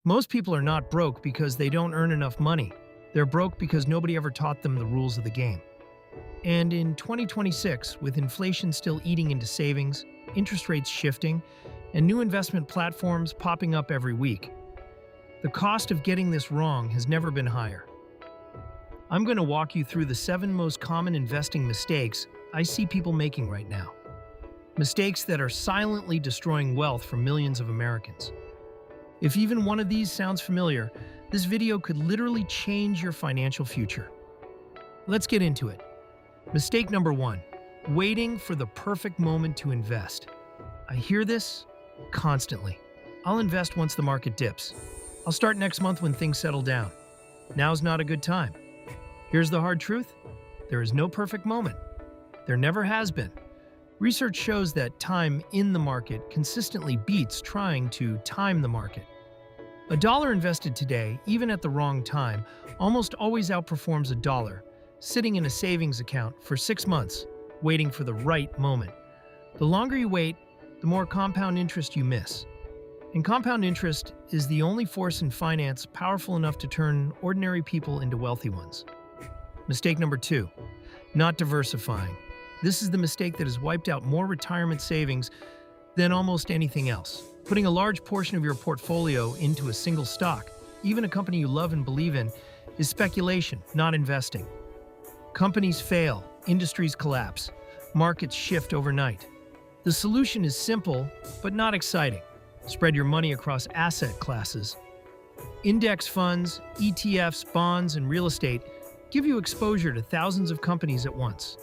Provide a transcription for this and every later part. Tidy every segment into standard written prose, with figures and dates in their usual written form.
Most people are not broke because they don't earn enough money. They're broke because nobody ever taught them the rules of the game. And in 2026, with inflation still eating into savings, interest rates shifting, and new investment platforms popping up every week, the cost of getting this wrong has never been higher. I'm going to walk you through the 7 most common investing mistakes I see people making right now. Mistakes that are silently destroying wealth for millions of Americans. If even one of these sounds familiar, this video could literally change your financial future. Let's get into it. Mistake number 1, waiting for the perfect moment to invest. I hear this constantly. I'll invest once the market dips. I'll start next month when things settle down. Now's not a good time. Here's the hard truth. There is no perfect moment. There never has been. Research shows that time in the market consistently beats trying to time the market. A dollar invested today, even at the wrong time, almost always outperforms a dollar sitting in a savings account for 6 months, waiting for the right moment. The longer you wait, the more compound interest you miss. And compound interest is the only force in finance powerful enough to turn ordinary people into wealthy ones. Mistake number 2, not diversifying. This is the mistake that has wiped out more retirement savings than almost anything else. Putting a large portion of your portfolio into a single stock, even a company you love and believe in, is speculation, not investing. Companies fail, industries collapse, markets shift overnight. The solution is simple, but not exciting. Spread your money across asset classes. Index funds, ETFs, bonds, and real estate give you exposure to thousands of companies at once,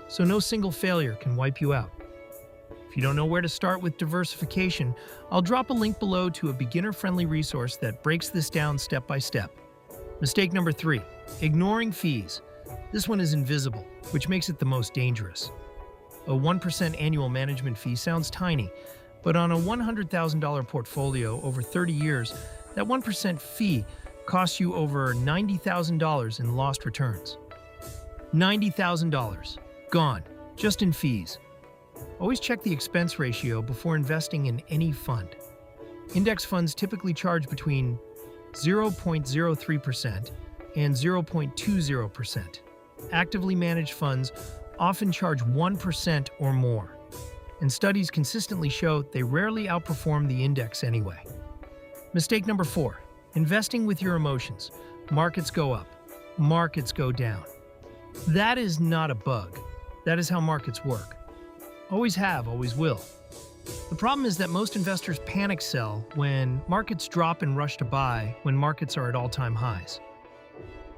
so no single failure can wipe you out. If you don't know where to start with diversification, I'll drop a link below to a beginner-friendly resource that breaks this down step by step. Mistake number 3, ignoring fees. This one is invisible, which makes it the most dangerous. A 1% annual management fee sounds tiny, but on a $100,000 portfolio over 30 years, that 1% fee costs you over $90,000 in lost returns. $90,000. Gone, just in fees. Always check the expense ratio before investing in any fund. Index funds typically charge between 0.03% and 0.20%. Actively managed funds often charge 1% or more, and studies consistently show they rarely outperform the index anyway. Mistake number 4, investing with your emotions. Markets go up, markets go down. That is not a bug. That is how markets work. Always have, always will. The problem is that most investors panic sell when markets drop and rush to buy when markets are at all-time highs.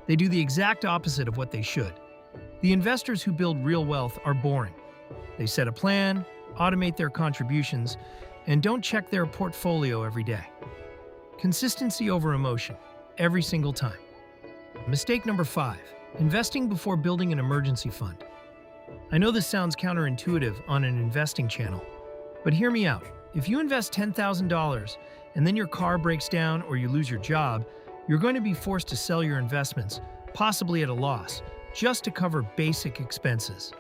They do the exact opposite of what they should. The investors who build real wealth are boring. They set a plan, automate their contributions, and don't check their portfolio every day. Consistency over emotion, every single time. Mistake number 5, investing before building an emergency fund. I know this sounds counterintuitive on an investing channel, but hear me out. If you invest $10,000 and then your car breaks down or you lose your job, you're going to be forced to sell your investments, possibly at a loss, just to cover basic expenses.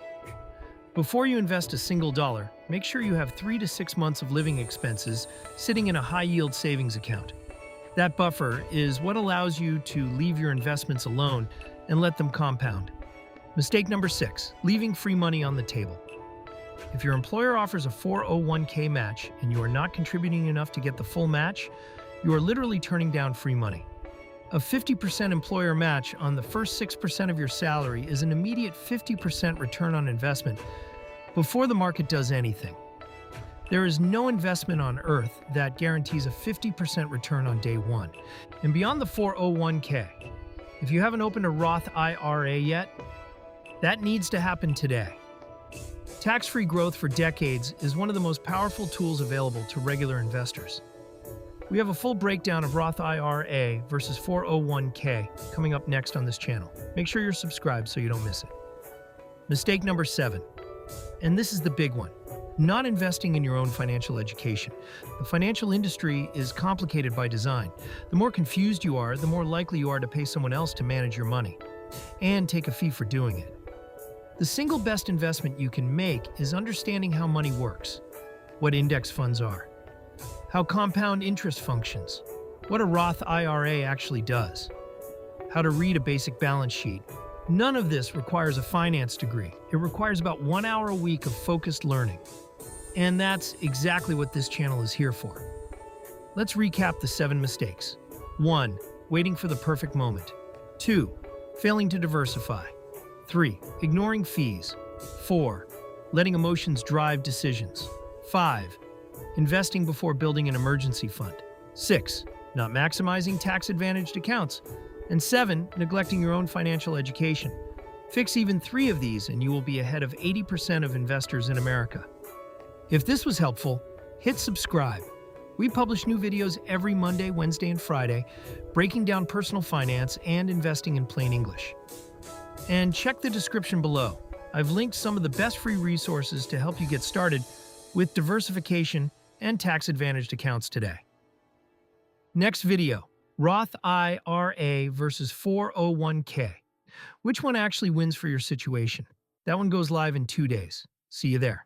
Before you invest a single dollar, make sure you have 3 to 6 months of living expenses sitting in a high-yield savings account. That buffer is what allows you to leave your investments alone and let them compound. Mistake number 6, leaving free money on the table. If your employer offers a 401k match and you are not contributing enough to get the full match, you are literally turning down free money. A 50% employer match on the first 6% of your salary is an immediate 50% return on investment before the market does anything. There is no investment on earth that guarantees a 50% return on day one. And beyond the 401k, if you haven't opened a Roth IRA yet, that needs to happen today. Tax-free growth for decades is one of the most powerful tools available to regular investors. We have a full breakdown of Roth IRA versus 401k coming up next on this channel. Make sure you're subscribed so you don't miss it. Mistake number 7, and this is the big one, not investing in your own financial education. The financial industry is complicated by design. The more confused you are, the more likely you are to pay someone else to manage your money and take a fee for doing it. The single best investment you can make is understanding how money works, what index funds are, how compound interest functions, what a Roth IRA actually does, how to read a basic balance sheet. None of this requires a finance degree. It requires about 1 hour a week of focused learning. And that's exactly what this channel is here for. Let's recap the 7 mistakes. 1. Waiting for the perfect moment. 2. Failing to diversify. 3. Ignoring fees. 4. Letting emotions drive decisions. 5. Investing before building an emergency fund. 6. Not maximizing tax-advantaged accounts. And 7. Neglecting your own financial education. Fix even 3 of these and you will be ahead of 80% of investors in America. If this was helpful, hit subscribe. We publish new videos every Monday, Wednesday, and Friday, breaking down personal finance and investing in plain English. And check the description below. I've linked some of the best free resources to help you get started with diversification and tax-advantaged accounts today. Next video, Roth IRA versus 401k. Which one actually wins for your situation? That one goes live in 2 days. See you there.